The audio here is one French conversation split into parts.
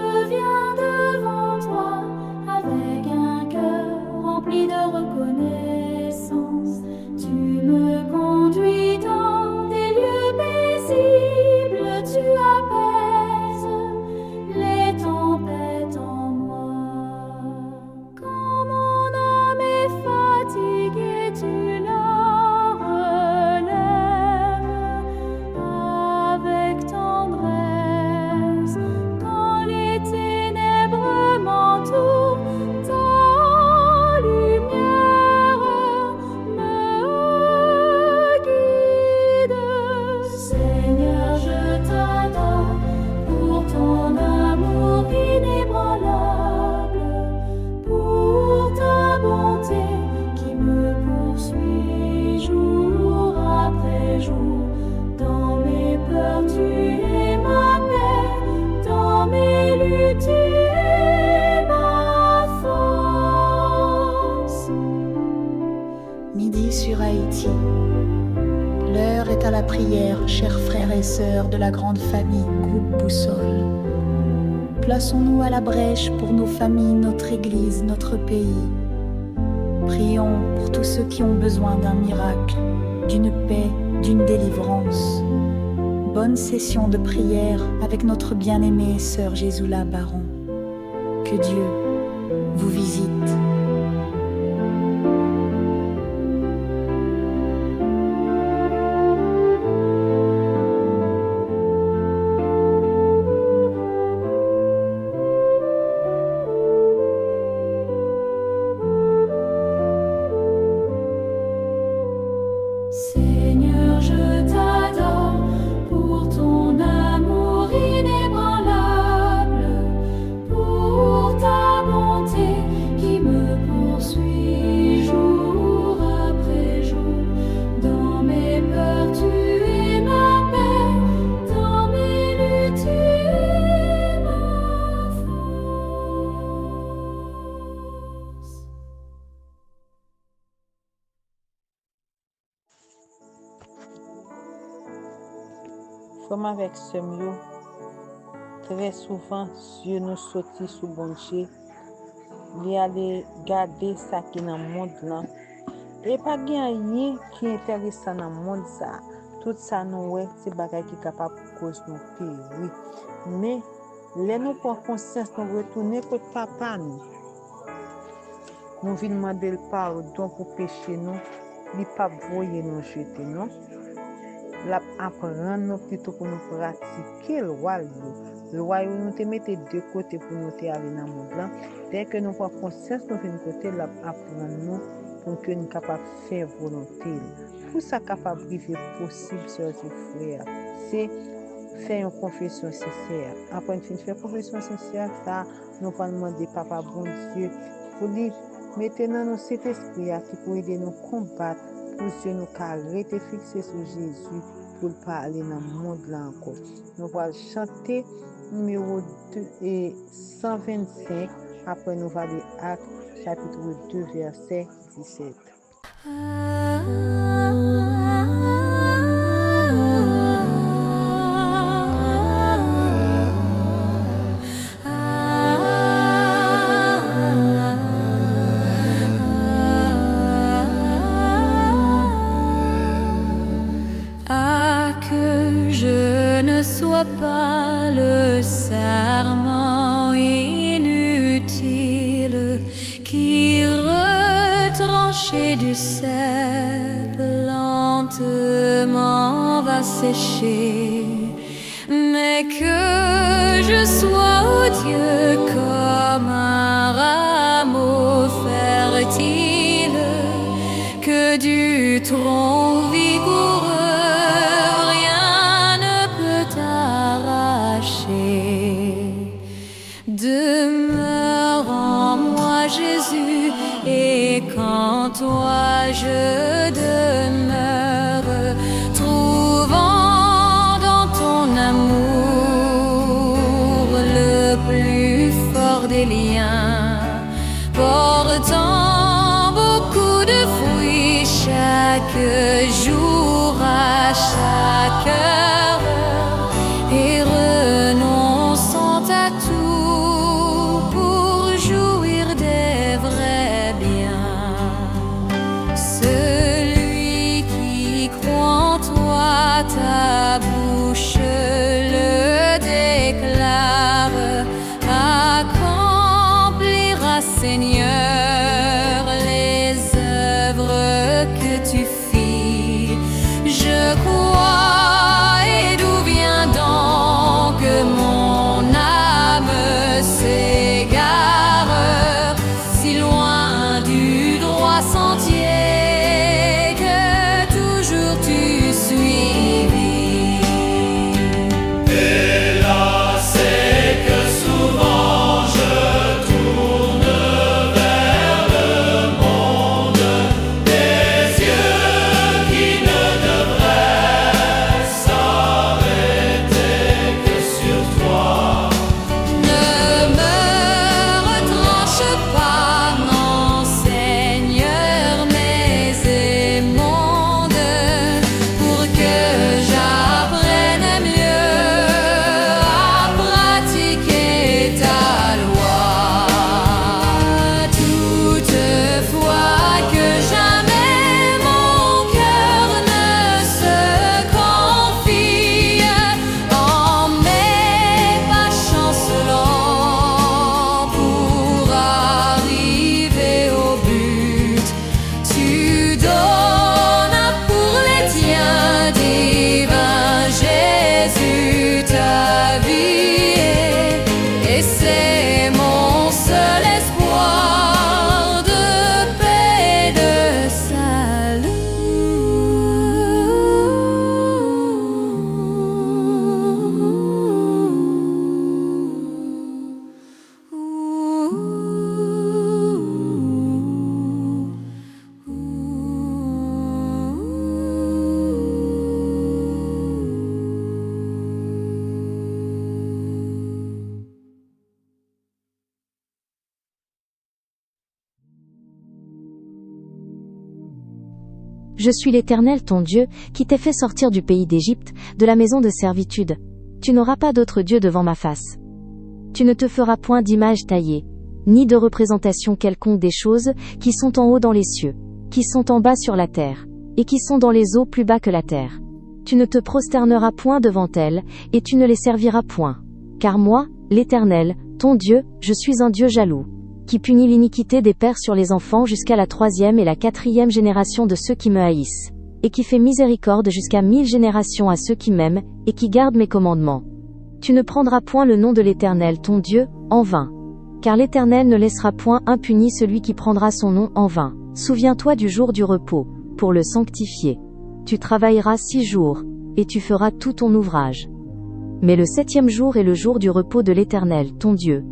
je viens devant toi avec un cœur rempli de reconnaissance. Tu me conduis dans des lieux paisibles, tu apaises les tempêtes en moi. Quand mon âme est fatiguée, tu la relèves avec tendresse. Quand les ténèbres m'entourent, ta lumière me guide. Seigneur, je t'adore pour ton amour inébranlable, pour ta bonté qui me poursuit jour après jour. Dans mes peurs, tu es ma paix, dans mes luttes, tu es ma force. Midi sur Haïti. L'heure est à la prière, chers frères et sœurs de la grande famille Groupe Boussole. Plaçons-nous à la brèche pour nos familles, notre Église, notre pays. Prions pour tous ceux qui ont besoin d'un miracle, d'une paix, d'une délivrance. Bonne session de prière avec notre bien-aimée sœur Jésoula Baron. Que Dieu vous visite. Seigneur, je t'adore pour ton amour inébranlable, pour ta bonté qui me poursuit jour après jour. Dans mes peurs, tu es ma paix, dans mes luttes, tu es ma force. Comme avec ce mieux, très souvent, Dieu nous sortit sous bon Dieu. Il aller garder ça qui est dans le monde là. Et pas rien qui est intéressant dans le monde ça. Tout ça nous ouais, c'est bagage qui est capable de cause nous périr. Mais les nous prend conscience nous retourner contre papa nous. Nous venons demander le pardon pour pécher nous, il pas voyer nous jeter non. La apprendre nous plutôt pour nous pratiquer le royaume. Le royaume nous te mettait de côté pour nous te aller dans le monde là. Dès que nous prenons conscience nous venons côté la apprendre nous pour que nous capables de faire volonté. Pour ça capable de vivre possible sur ses frères, c'est faire une confession sincère. Après une faire confession sincère, ça nous va demander papa bon Dieu pour lui maintenant nous cet esprit qui peut aider nous combattre pour que nous arrêter fixer sur Jésus pour pas aller dans le monde là encore. Nous allons chanter numéro 2 et 125. Après nous allons aller Actes chapitre 2 verset 17. Sois pas le serment inutile qui retranché du cep lentement va sécher, mais que je sois, ô Dieu, comme un rameau fertile, que du tronc vigoureux demeure en moi Jésus, et quand toi je demeure, trouvant dans ton amour le plus fort des liens, portant beaucoup de fruits chaque jour à chaque heure, et renonçant à tout est mon seul espoir de paix, de Je suis l'Éternel ton Dieu, qui t'ai fait sortir du pays d'Égypte, de la maison de servitude. Tu n'auras pas d'autre Dieu devant ma face. Tu ne te feras point d'image taillée, ni de représentation quelconque des choses qui sont en haut dans les cieux, qui sont en bas sur la terre, et qui sont dans les eaux plus bas que la terre. Tu ne te prosterneras point devant elles, et tu ne les serviras point. Car moi, l'Éternel, ton Dieu, je suis un Dieu jaloux, qui punit l'iniquité des pères sur les enfants jusqu'à la 3e et la 4e génération de ceux qui me haïssent, et qui fait miséricorde jusqu'à 1000 générations à ceux qui m'aiment, et qui gardent mes commandements. Tu ne prendras point le nom de l'Éternel ton Dieu, en vain. Car l'Éternel ne laissera point impuni celui qui prendra son nom en vain. Souviens-toi du jour du repos, pour le sanctifier. Tu travailleras 6 jours, et tu feras tout ton ouvrage. Mais le 7e jour est le jour du repos de l'Éternel ton Dieu.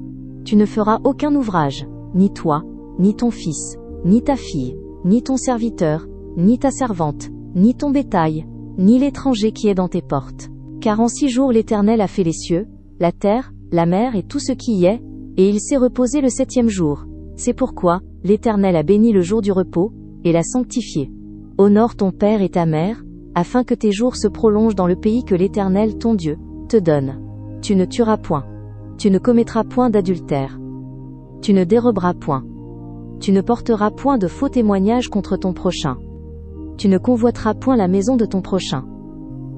Tu ne feras aucun ouvrage, ni toi, ni ton fils, ni ta fille, ni ton serviteur, ni ta servante, ni ton bétail, ni l'étranger qui est dans tes portes. Car en 6 jours l'Éternel a fait les cieux, la terre, la mer et tout ce qui y est, et il s'est reposé le 7e jour. C'est pourquoi l'Éternel a béni le jour du repos, et l'a sanctifié. Honore ton père et ta mère, afin que tes jours se prolongent dans le pays que l'Éternel ton Dieu te donne. Tu ne tueras point. Tu ne commettras point d'adultère. Tu ne déroberas point. Tu ne porteras point de faux témoignages contre ton prochain. Tu ne convoiteras point la maison de ton prochain.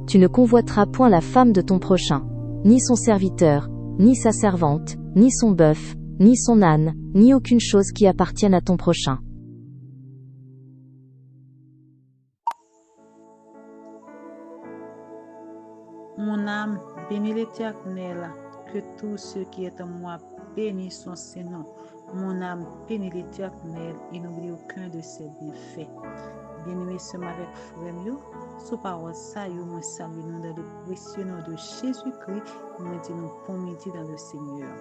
Tu ne convoiteras point la femme de ton prochain, ni son serviteur, ni sa servante, ni son bœuf, ni son âne, ni aucune chose qui appartienne à ton prochain. Mon âme, bénis l'Éternel, que tout ce qui est en moi bénisse son Saint-Nom. Mon âme, bénis l'Éternel et n'oublie aucun de ses bienfaits. Bien-aimés, sommes avec frère, sous parole ça, moi salue nous dans le précieux nom de Jésus-Christ, nous disons bon midi dans le Seigneur.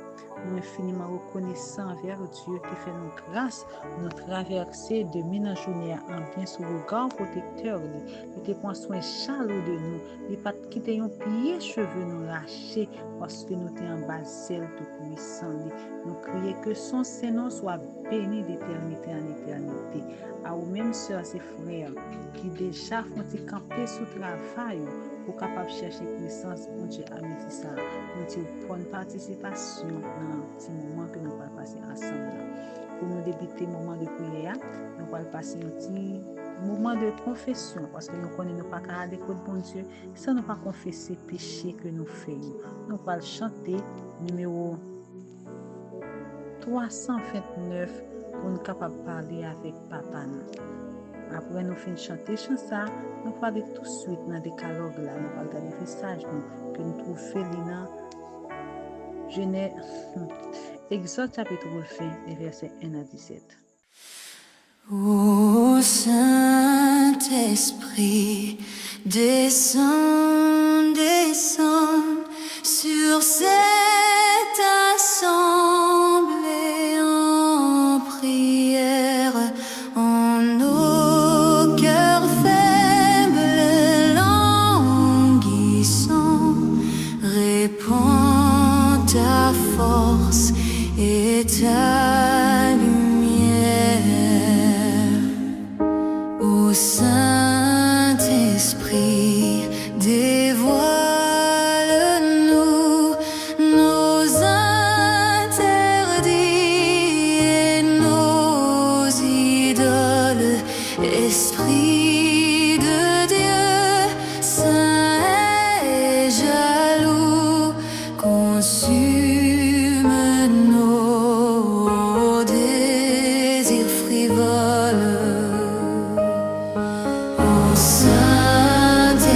Nous infiniment reconnaissants envers Dieu qui fait nous grâce, nous traverser de mina journée en bien sous regard protecteur, il te prend soin chaleureux de nous, il pas quitter un pied cheveux nous lâcher parce que nous sommes en bas zèle tout puissant. Nous crions que son Saint-Nom soit béni d'éternité en éternité. À vous-même, sœurs et frères, qui déjà font camper sous travail pour capable chercher puissance, bon Dieu, amitié ça. Nous disons bonne participation dans un petit moment que nous allons passer ensemble. Pour nous débuter le moment de prière, nous allons passer un petit moment de confession parce que nous connaissons pas qu'à l'écoute bon Dieu, sans nous pas confesser péché que nous faisons. Nous allons chanter numéro 329 pour nous capables de parler avec papa. Après nous finissons chanter chanson, nous parlons tout de suite dans le décalogue là, nous parlons des messages que nous trouvons dans Genèse, Exode chapitre 20, versets 1 à 17. Ô Saint-Esprit, descends, descends sur cette assemblée en prière, en nos cœurs faibles languissants, répands ta force et ta lumière. Ô Saint-Esprit, dévoile-nous nos interdits et nos idoles. Esprit de Dieu, saint et jaloux, consume nos désirs frivoles. Ô Saint-Esprit,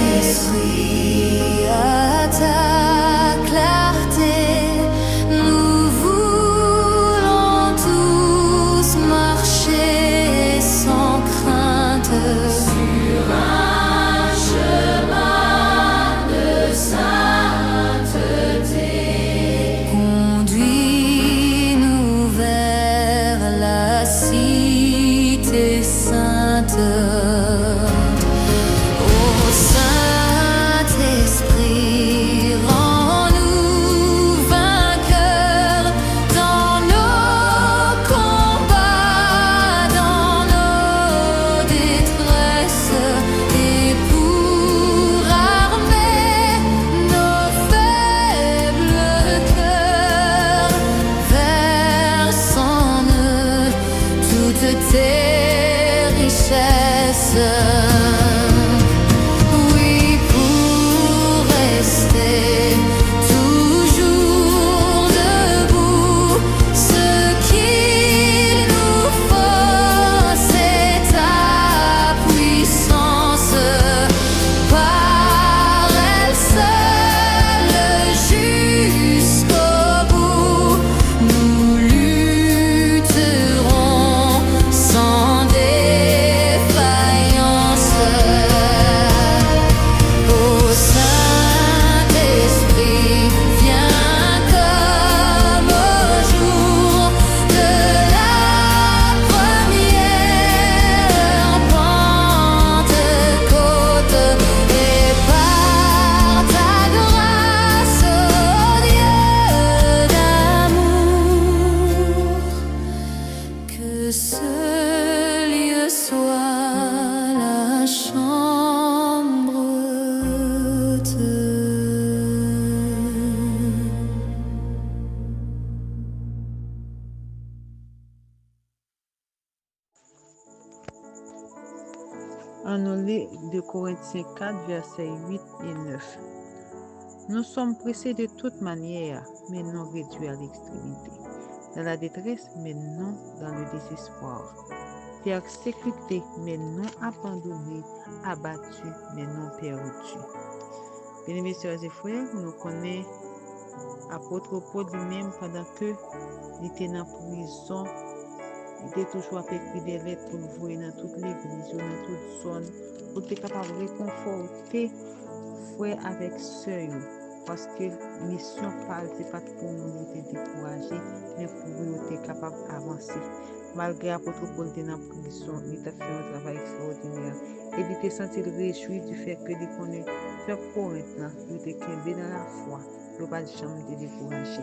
On nous lit de Corinthiens 4, versets 8 et 9. Nous sommes pressés de toute manière, mais non réduits à l'extrémité. Dans la détresse, mais non dans le désespoir. Persécutés, mais non abandonnés. Abattus, mais non perdus. Bien-aimés sœurs et frères, nous connaissons l'apôtre Paul lui-même pendant que il était dans la prison. Il était toujours à écrire des lettres pour le voir dans toute l'église, dans toute zone, pour être capable de réconforter frère avec sœur. Parce que la mission parle, ce n'est pas pour nous être découragés, mais pour nous être capable d'avancer. Malgré l'apôtre Paul était dans la prison, il a fait un travail extraordinaire. Et il était senti réjoui du fait que il connaît faire Corinthe, il était tombé dans la foi, il n'a pas de chambre de décourager.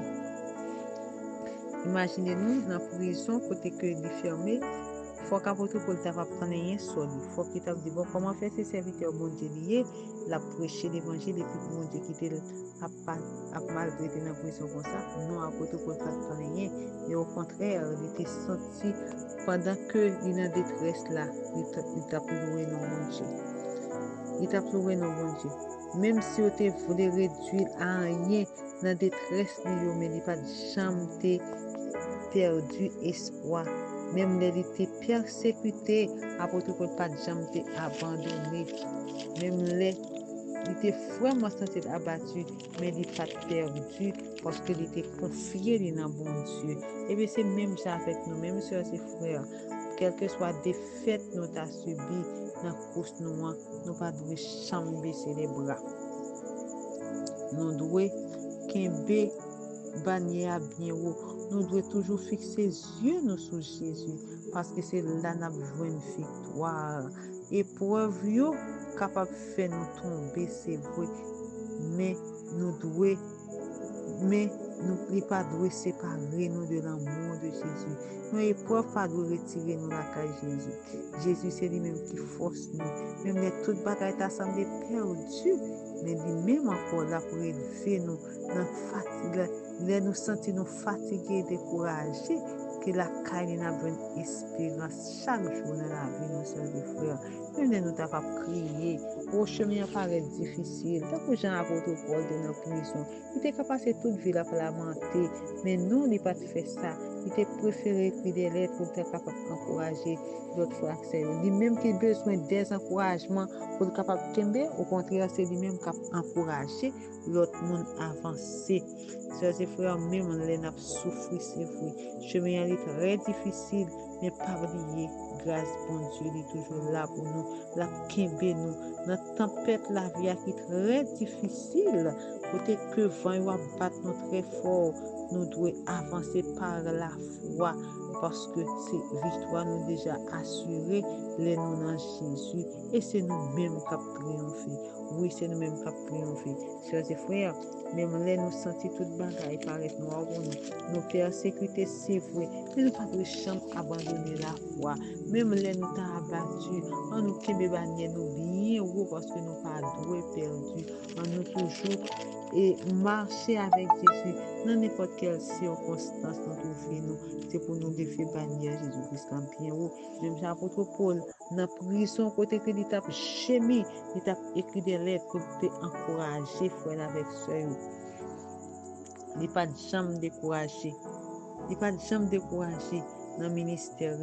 Imaginez-nous dans la prison, côté que il est fermé, il faut qu'apôtre Paul t'a pas prendre rien seul. Il faut qu'il t'a dit bon comment faire ses serviteurs bon Dieu liés, la prêcher l'évangile et puis bon Dieu qui a malgré dans la prison comme ça. Non, apôtre Paul t'a prendre rien, mais au contraire, il était senti pendant que il est en détresse là, il t'a pleuré dans mon Dieu. Il t'a pleuré dans mon Dieu. Même si on te voulait réduire à rien dans la détresse, mais il n'y a pas de chambre perdu espoir. Même les était persécuté, apôtre Paul pas de jamais abandonné. Même les il était vraiment senti abattu, mais il pas perdu parce qu'il était confié dans bon Dieu. Et bien c'est même ça avec nous, même sœurs et frères, quelle que soit défaite nous t'a subi dans la course nous pas devons jamais baisser les bras. Nous devons qu'aimer bannière bien haut. Nous devons toujours fixer les yeux nous sur Jésus parce que c'est là que nous avons une victoire. Épreuve capable de faire nous tomber, c'est vrai, mais nous devons n'oubliez pas de séparer nous de l'amour de Jésus. Nos épreuves pas de retirer nous la caille Jésus. Jésus c'est lui-même qui force nous. Même les toutes bagailles ta semblé perdues, mais lui-même encore là pour élever nous dans fatigue. Là nous sentir nous fatigués, découragés, que la caille n'a pas une espérance chaque jour dans la vie, nos sœurs et frères. Même nous t'as pas crié. Au chemin paraît difficile. Tant que Jean-Apôtre Paul de notre prison, il était capable de toute vie là pour lamenter, mais non, il n'a pas fait ça. Il était préféré écrire des lettres pour être capable d'encourager d'autres frères. Lui-même qui a besoin des encouragements pour être capable de tomber. Au contraire, c'est lui-même qui a encouragé l'autre monde à avancer. Sœurs et frères, même on a souffert, c'est vrai. Le chemin est très difficile, mais pas oublier. Grâce, bon Dieu, il est toujours là pour nous, la kembe nous. Notre tempête, la vie qui est très difficile, côté que vent va battre nous très fort, nous devons avancer par la foi, parce que c'est victoire nous déjà assurée, les nous dans Jésus, et c'est nous-mêmes qui avons triomphé. Oui, c'est nous-mêmes qui avons triomphé. Chers et frères, même les nous sentir toute bagaille paraître noir pour nous persécuter, c'est vrai, mais nous pas de chambre abandonner la foi. Même les nous t'ont abattu, on nous kembe bannière nous bien haut parce que nous pas doué perdu, on nous toujours et marcher avec Jésus dans n'importe quelle circonstance nous trouvons, c'est pour nous lever bannière Jésus-Christ en bien haut. Même l'apôtre Paul dans la prison côté que il t'a chémi, il t'a écrit des lettres pour t'encourager frère avec sœur. Il pas de chambre découragé. Il pas de chambre découragé dans le ministère.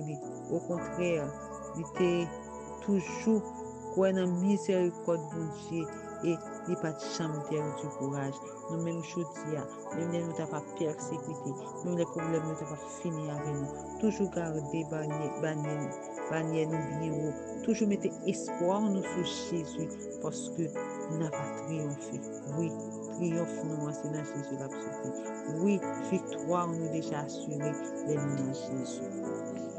Au contraire, il était toujours quoi dans miséricorde de Dieu et il pas de chambre perdu courage. Nous même chodia, même les nous t'a pas persécuté, même les problèmes nous t'a pas fini avec nous. Toujours garder bannière nous bien haut. Toujours mettre espoir nous sur Jésus parce que nous n'avons pas triomphé. Oui, triomphe nous c'est dans Jésus l'absolu. Oui, victoire nous déjà assurée les nous dans Jésus.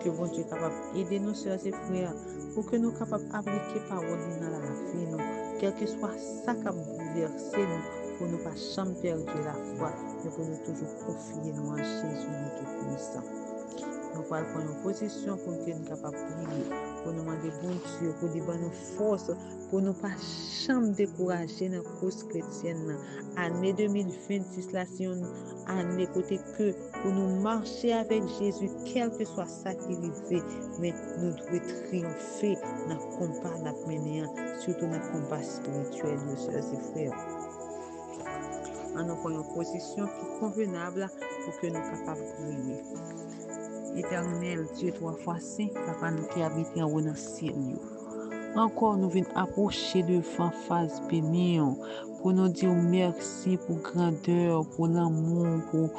Que bon Dieu est capable d'aider nos sœurs et frères pour que nous soyons capables d'appliquer parole dans la vie nous, quel que soit ça qui a bouleversé nous, pour ne pas jamais perdre la foi, mais pour nous toujours confier nous en Jésus, nous tout puissant. Nous pral prendre une position pour que nous capables de prier, pour nous demander bon Dieu, pour dire nous force, pour nous pas jamais décourager dans la cause chrétienne. Année 2026 là, c'est une année côté que pour nous marcher avec Jésus, quel que soit ça qui arrive, mais nous devons triompher dans le combat dans le mener, surtout dans le combat spirituel, mes soeurs et frères. En nous prenons une position qui est convenable pour que nous soyons capables de prier. Éternel Dieu, 3 fois saint, Papa nous qui habite en haut dans le ciel. Encore nous venons approcher devant face bénie pour nous dire merci pour grandeur, pour l'amour, pour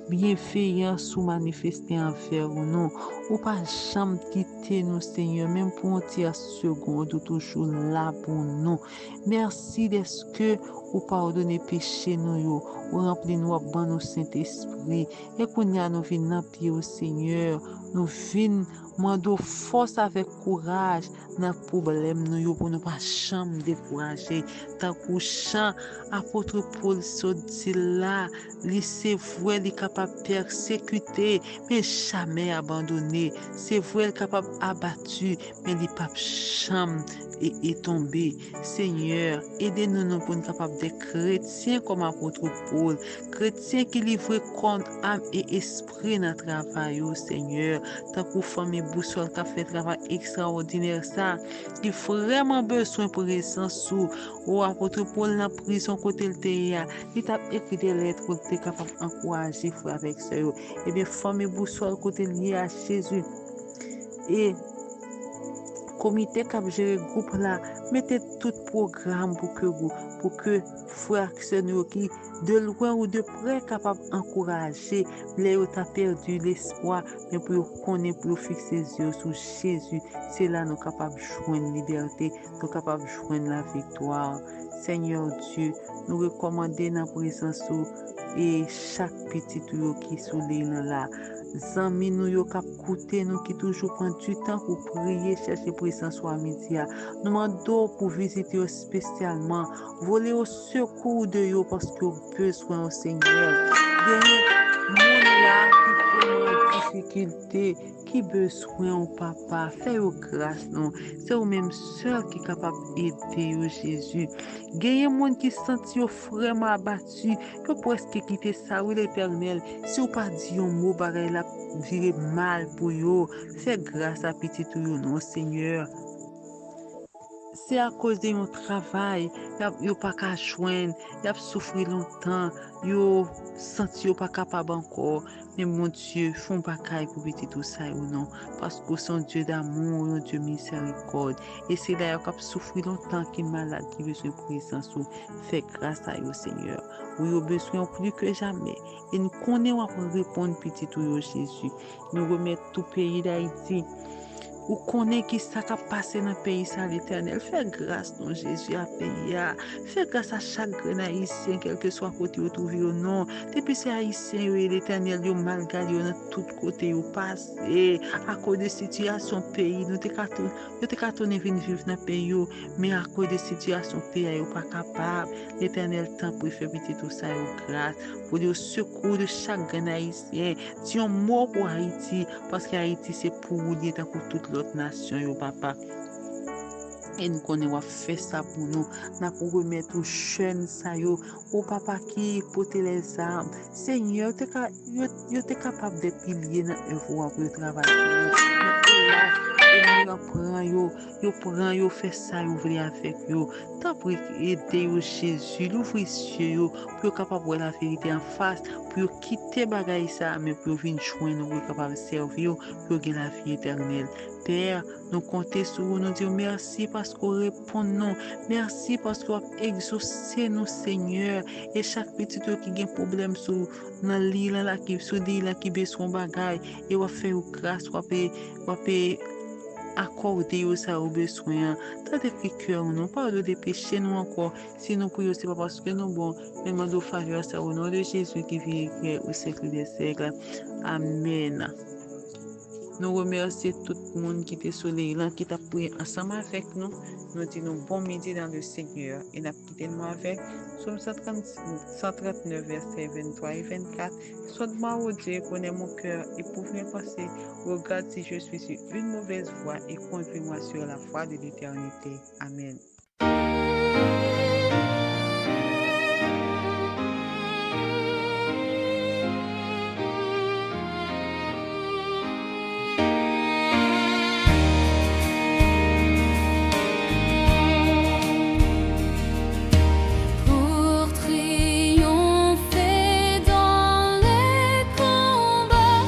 bienveillance ou manifester envers nous. Ou pas jamais quitter nous, Seigneur, même pour un tiers seconde, ou toujours là pour nous. Merci d'être que ou pardonner péché nous, ou remplir nous à nous Saint-Esprit. Et qu'on y a nous venons pied au Seigneur, nous venons demander force avec courage dans le problème nous pour ne pas jamais décourager. Tant que chant apôtre Paul se dit là, c'est vrai, il est capable de persécuter, mais jamais abandonner. C'est vrai, il est capable d'abattre, mais il n'est pas jamais et tomber. Seigneur, aidez-nous pour nous capables d'être chrétiens comme apôtre Paul, chrétiens qui livrent compte âme et esprit dans le travail, Seigneur. Tant que famille Boussole qui a fait un travail extraordinaire, ça, qui vraiment besoin pour présence ou apôtre Paul dans la prison côté le théâtre, il a écrit des lettres pour être capable d'encourager frère avec ça. Et bien, famille Boussole côté lié à Jésus. Et comité qui a géré le groupe là, mettez tout programme pour que frères qui de loin ou de près capable d'encourager les qui ont perdu l'espoir, mais pour connaître, pour fixer les yeux sur Jésus, c'est là nous capables de joindre la liberté, nous capables de joindre la victoire. Seigneur Dieu, nous recommandons dans la présence et chaque petit qui est sous l'île là. Zami nous yo kap koute nous qui toujours prend du temps pour prier, chercher présence à midi. Nous demandons pour visiter spécialement, voler au secours de yo parce que besoin au Seigneur. Moun là qui vraiment difficulté, qui besoin au papa, fais au grâce non. C'est au même seul qui est capable d'aider au Jésus. Gagne monde qui senti vraiment abattu, que presque quitter ça ou l'Éternel. Si ou pas dit un mot pareil la virer mal pour yo, fais grâce à petit tout non Seigneur. C'est à cause de mon travail, yo pas qu'à joindre, y a souffrir longtemps, yo senti yo pas capable encore. Mais mon Dieu, font pas caille pour petit tout ça ou non, parce que son Dieu d'amour, un Dieu miséricorde. Et c'est d'ailleurs qu'il a souffert longtemps qui est malade, qui veut se présence ou fait grâce à yo Seigneur. Oui, au besoin plus que jamais. Et nous connaissons pour répondre petit tout Jésus. Nous remettons tout pays d'Haïti. Ou connaît qui ça qui a passé dans le pays ça l'Éternel. Fais grâce non Jésus à pays. Fais grâce à chaque haïtien, quel que soit côté où trouvé ou non. Depuis ces haïtiens et l'Éternel yo mal gardé dans tout côté où passé à cause de situation pays. Nous te cartonné venir vivre dans pays mais à cause de situation pays yo pas capable. L'Éternel tant pour faire petit tout ça grâce pour le secours de chaque haïtien. Dis un mot pour Haïti parce qu'Haïti c'est pour lier pour toute l'autre nation yo papa. Et nous connaissons faire ça pour nous. Nous pour remettre aux jeunes ça yo, au papa qui porte les armes. Seigneur, tu es capable de pilier dans œuvre pour le travail. Yo prend yo fait ça yo vle avec yo. Tant pour aider yo Jésus, l'ouvrir yeux yo pour capable voir la vérité en face, pour quitter bagaille ça mais pour venir joindre nous capable servir pour gagner la vie éternelle. Père, nous comptons sur vous, nous disons merci parce qu'on répond non. Merci parce qu'on exaucé nous, Seigneur. Et chaque petit qui a un problème sur l'île là, qui a besoin de bagaille, et on va faire grâce, on va accorder ça au besoin. Tant de cœur, non pas de péchés, nous encore. Si nous prions, c'est pas parce que nous bon, mais nous devons faire ça au nom de Jésus qui vit au siècle des siècles. Amen. Nous remercions tout le monde qui était sur les rangs, qui t'a prié ensemble avec nous. Nous disons bon midi dans le Seigneur. Et nous quittons avec Psaume 139, versets 23 et 24. Saute-moi, ô Dieu, connais mon cœur et prouve mes pensées. Regarde si je suis sur une mauvaise voie et conduis-moi sur la voie de l'éternité. Amen. Pour triompher dans les combats,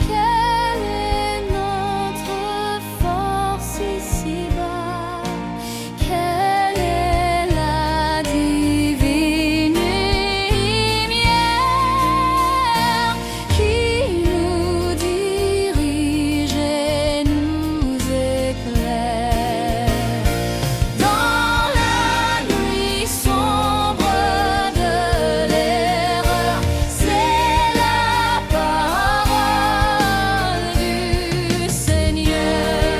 quelle est notre force ici-bas? Quelle est la divine lumière qui nous dirige et nous éclaire? Dans la nuit sombre de l'erreur, c'est la parole du Seigneur.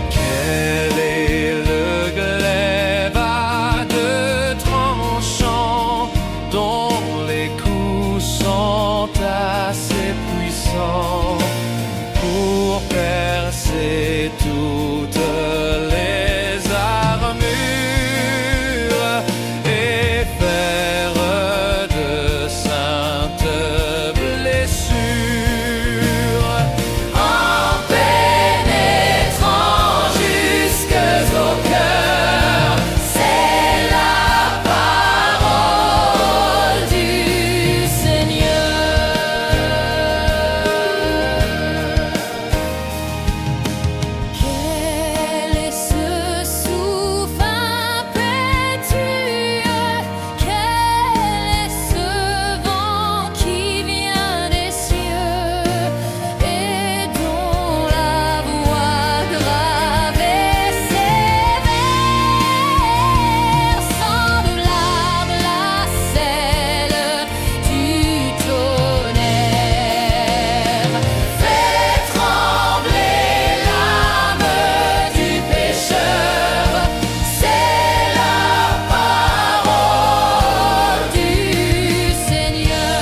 Quel est le glaive à deux tranchants dont les coups sont assez puissants pour percer toutes les armures et faire de saintes blessures? En pénétrant jusqu'au cœur, c'est la parole du Seigneur. Quel est ce souffle impétueux? Quel est ce vent qui vient des cieux et dont la voix grave et sévère semblable à celle du tonnerre fait trembler l'âme du pécheur? C'est la parole du Seigneur.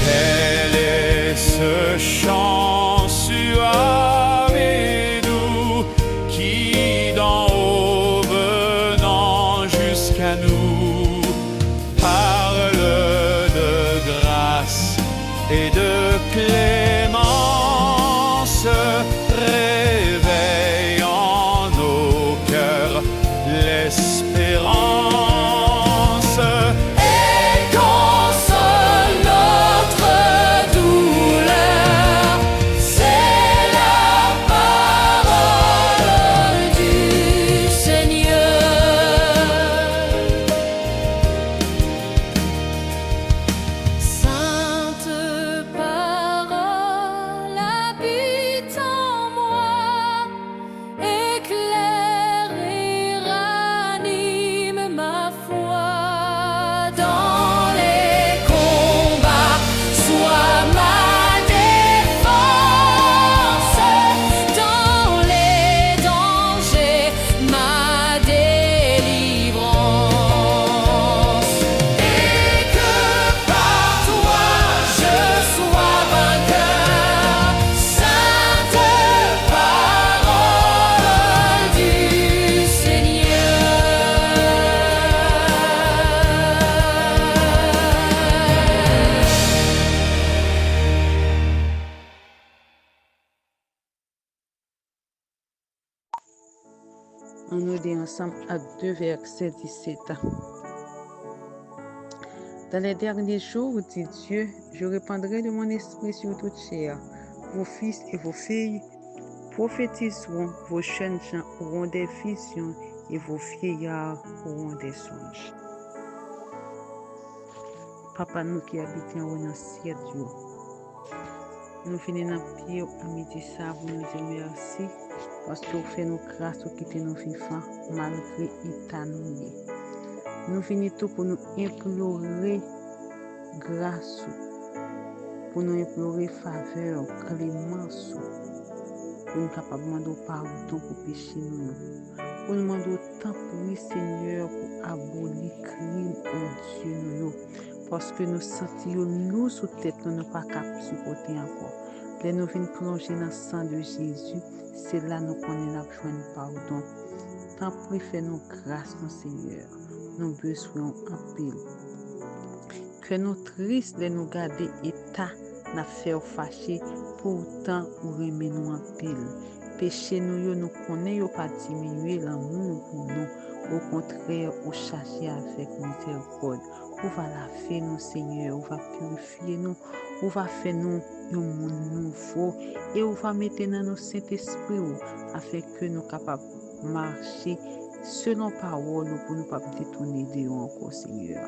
Quel est ce chant suave et doux qui d'en haut venant jusqu'à nous parle de grâce et de clémence, réveille en nos cœurs l'espérance. Et console notre douleur, c'est la parole du Seigneur. Sainte parole habite en moi, éclaire et ranime ma foi. Dans les combats, sois ma défense. Dans les dangers, ma délivrance. Et que par toi je sois vainqueur. Sainte parole du Seigneur. On nous dit ensemble à 2 versets 17. Dans les derniers jours, dit Dieu, je répandrai de mon esprit sur toute chair. Vos fils et vos filles prophétiseront, vos jeunes gens auront des visions et vos vieillards auront des songes. Papa, nous qui habitons au ciel, Dieu, nous venons dans pied à midi ça, vous nous dire merci. parce que vous faites nous grâce pour quitter nos vivants malgré l'état nous. Nous venons tout pour nous implorer grâce, pour nous implorer faveur, clémence, pour nous capables de demander pardon pour pécher nous. Pour nous demander tant pour Seigneur pour abolir le crime au Dieu nous. Parce que nous sentions nous sous tête, nous ne pas capables de supporter encore. Les nous venons plonger dans le sang de Jésus, c'est là nous connaissons la joie de pardon. Tant pis, fais-nous grâce, mon Seigneur. Nous besoin en pile. Que nous tristes de nous garder état, n'a fait fâcher, pourtant ou remet nous en pile. Péché nous connaissons pas diminuer l'amour pour nous. Au contraire, au chercher avec miséricorde. On va laver nous, Seigneur, on va purifier nous, on va faire nous un monde nouveau et on va mettre dans nos Saint-Esprit afin que nous soyons capables de marcher selon parole pour ne pas détourner de nous encore, Seigneur.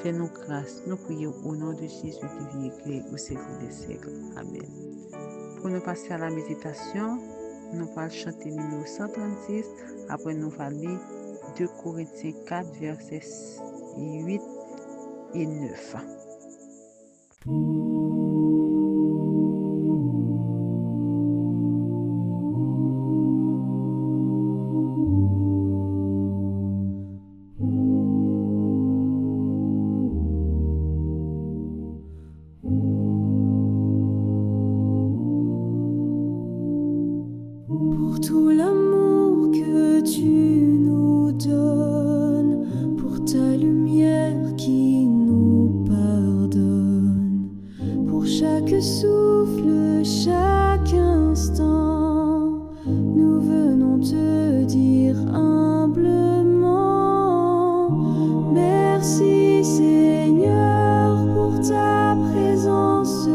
Fais-nous grâce, nous prions au nom de Jésus qui vit et crée au siècle des siècles. Amen. Pour nous passer à la méditation, nous allons chanter numéro 136, après nous allons lire 2 Corinthiens 4, versets 8 et 9. Pour tout l'amour que tu nous donnes, pour ta lumière qui nous pardonne, pour chaque souffle, chaque instant, nous venons te dire humblement, merci Seigneur pour ta présence,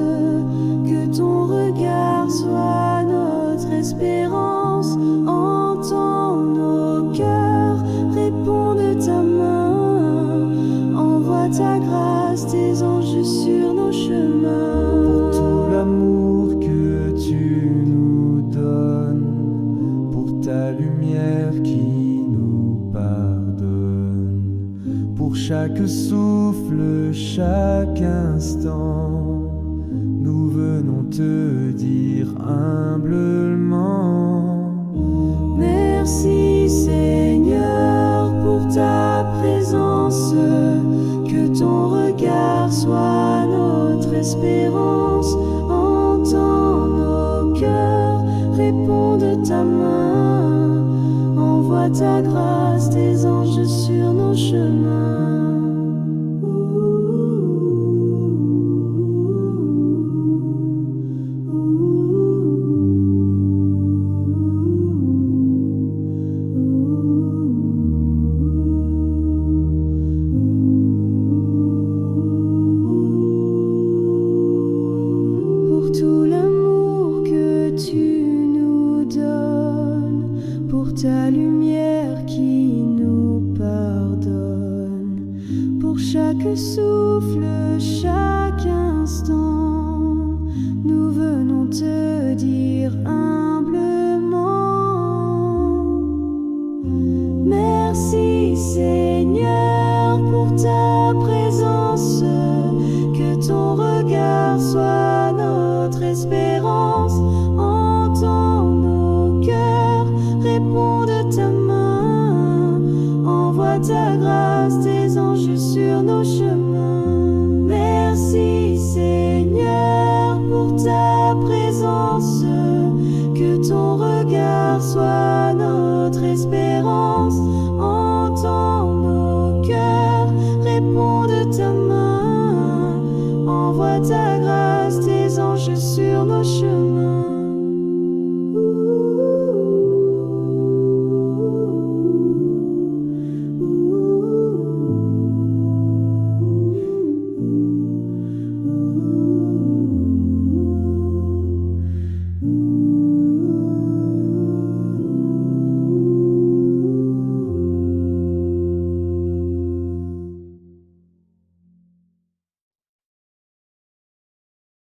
que ton regard soit notre espérance, entends nos cœurs, réponds de ta main, envoie ta grâce, tes anges sur nos chemins. Pour tout l'amour que tu nous donnes, pour ta lumière qui nous pardonne, pour chaque souffle, chaque instant, nous venons te dire humblement, merci Seigneur pour ta présence, que ton regard soit notre espérance, entends nos cœurs, réponds de ta main, envoie ta grâce, tes anges sur nos chemins. Pour tout l'amour que tu nous donnes, pour ta lumière qui nous pardonne, pour chaque souffle, chaque instant, nous venons te dire humblement, merci Seigneur pour ta présence, que ton regard soit notre espérance, entends nos cœurs, réponds de ta main, envoie ta